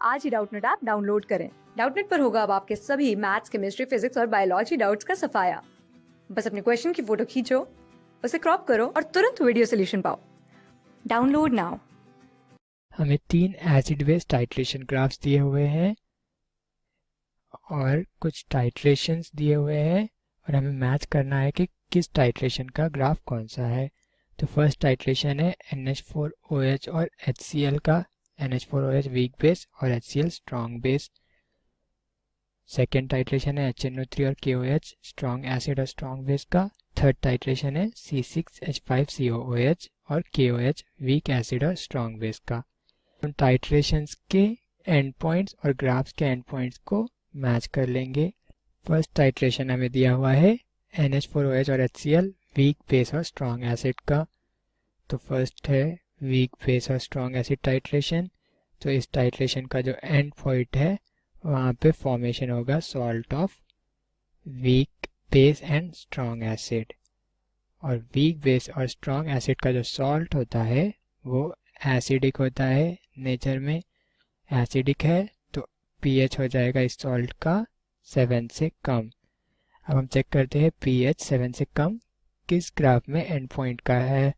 आज ही Doubtnut app download करें। डाउटनट पर होगा अब आपके सभी मैथ्स, केमिस्ट्री, फिजिक्स और बायोलॉजी डाउट्स का सफाया। बस अपने क्वेश्चन की फोटो खींचो, उसे क्रॉप करो और तुरंत वीडियो सोल्यूशन पाओ। Download now. हमें 3 एसिड बेस टाइट्रेशन ग्राफ्स दिए हुए हैं और कुछ टाइट्रेशंस दिए हुए हैं और हमें मैच करना है कि किस टाइट्रेशन का ग्राफ कौन सा है। तो फर्स्ट टाइट्रेशन है NH4OH और HCl का। NH4OH वीक बेस और HCl strong base. Second titration है HNO3 और KOH स्ट्रॉन्ग एसिड और स्ट्रॉन्ग बेस का। थर्ड टाइट्रेशन है C6H5COOH और KOH वीक एसिड और स्ट्रॉन्ग बेस का। उन टाइट्रेशंस के एंड पॉइंट्स और ग्राफ्स के एंड पॉइंट्स को मैच कर लेंगे। फर्स्ट टाइट्रेशन हमें दिया हुआ है NH4OH और HCl वीक बेस और स्ट्रॉन्ग एसिड का। तो फर्स्ट है वीक बेस और स्ट्रॉन्ग एसिड टाइट्रेशन। तो इस टाइट्रेशन का जो एंड पॉइंट है वहाँ पे फॉर्मेशन होगा salt of weak base and strong acid. और वीक बेस और स्ट्रॉन्ग एसिड का जो सॉल्ट होता है वो एसिडिक होता है, नेचर में एसिडिक है, तो pH हो जाएगा इस सॉल्ट का 7 से कम। अब हम चेक करते हैं pH 7 से कम किस ग्राफ में एंड पॉइंट का है।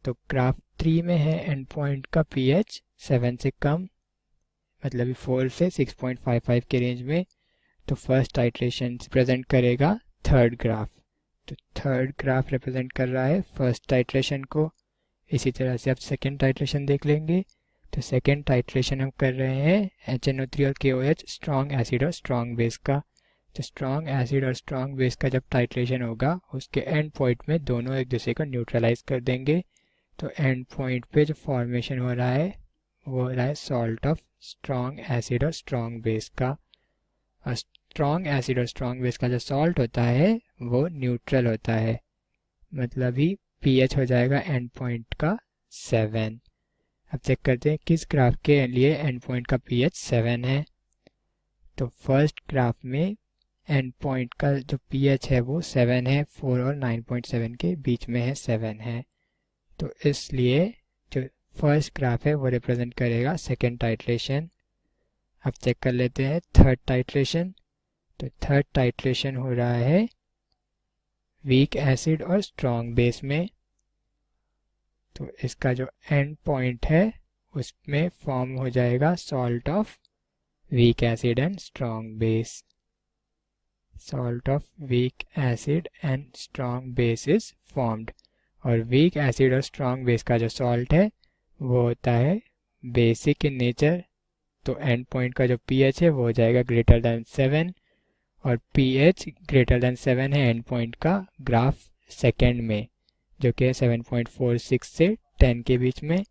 तो ग्राफ 3 में है एंड पॉइंट का pH 7 से कम, मतलब 4 से 6.55 के रेंज में। तो फर्स्ट टाइट्रेशन रिप्रेजेंट करेगा थर्ड ग्राफ। तो थर्ड ग्राफ रिप्रेजेंट कर रहा है फर्स्ट टाइट्रेशन को। इसी तरह से अब सेकेंड टाइट्रेशन देख लेंगे। तो सेकेंड टाइट्रेशन हम कर रहे हैं HNO3 और KOH स्ट्रॉन्ग एसिड और स्ट्रॉन्ग बेस का। तो स्ट्रॉन्ग एसिड और स्ट्रॉन्ग बेस का जब टाइट्रेशन होगा उसके एंड पॉइंट में दोनों एक दूसरे को न्यूट्रलाइज कर देंगे। तो एंड पॉइंट पे जो फॉर्मेशन हो रहा है वो हो रहा है सॉल्ट ऑफ स्ट्रॉन्ग एसिड और स्ट्रॉन्ग बेस का। और स्ट्रॉन्ग एसिड और स्ट्रॉन्ग बेस का जो सॉल्ट होता है वो न्यूट्रल होता है, मतलब ही pH हो जाएगा एंड पॉइंट का 7। अब चेक करते हैं किस ग्राफ के लिए एंड पॉइंट का pH 7 है। तो फर्स्ट ग्राफ में एंड पॉइंट का जो pH है वो 7 है, 4 और 9.7 के बीच में है, 7 है। तो इसलिए जो फर्स्ट ग्राफ है वो रिप्रेजेंट करेगा सेकेंड टाइट्रेशन। अब चेक कर लेते हैं थर्ड टाइट्रेशन। तो थर्ड टाइट्रेशन हो रहा है वीक एसिड और स्ट्रॉन्ग बेस में। तो इसका जो एंड पॉइंट है उसमें फॉर्म हो जाएगा salt of weak acid and strong base. Salt of weak acid and strong base is formed. और वीक एसिड और स्ट्रॉन्ग बेस का जो सॉल्ट है वो होता है बेसिक इन नेचर। तो एंड पॉइंट का जो pH है वो हो जाएगा ग्रेटर देन 7 और pH ग्रेटर देन 7 है एंड पॉइंट का ग्राफ सेकेंड में, जो कि है 7.46 से 10 के बीच में।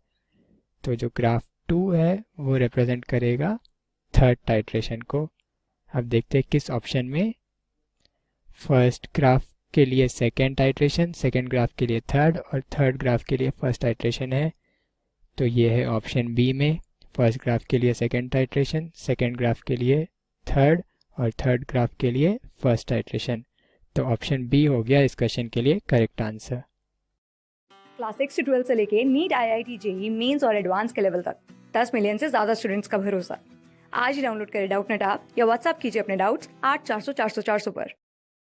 तो जो ग्राफ 2 है वो रिप्रेजेंट करेगा थर्ड टाइट्रेशन को। अब देखते हैं किस ऑप्शन में। फर्स्ट ग्राफ के लिए सेकेंड टाइट्रेशन, सेकेंड ग्राफ के लिए थर्ड और थर्ड ग्राफ के लिए फर्स्ट टाइट्रेशन है। तो ये है ऑप्शन बी में, फर्स्ट ग्राफ के लिए सेकेंड टाइट्रेशन, सेकेंड ग्राफ के लिए थर्ड और थर्ड ग्राफ के लिए फर्स्ट टाइट्रेशन। तो ऑप्शन बी हो गया इस क्वेश्चन के लिए करेक्ट आंसर। क्लास 6 से 12 से लेके नीट, IIT JEE मेंस और एडवांस के लेवल तक 10 मिलियन से ज्यादा स्टूडेंट्स का भरोसा। आज ही डाउनलोड करें डाउटनट ऐप या व्हाट्सएप कीजिए अपने डाउट्स 8400 400 400 पर।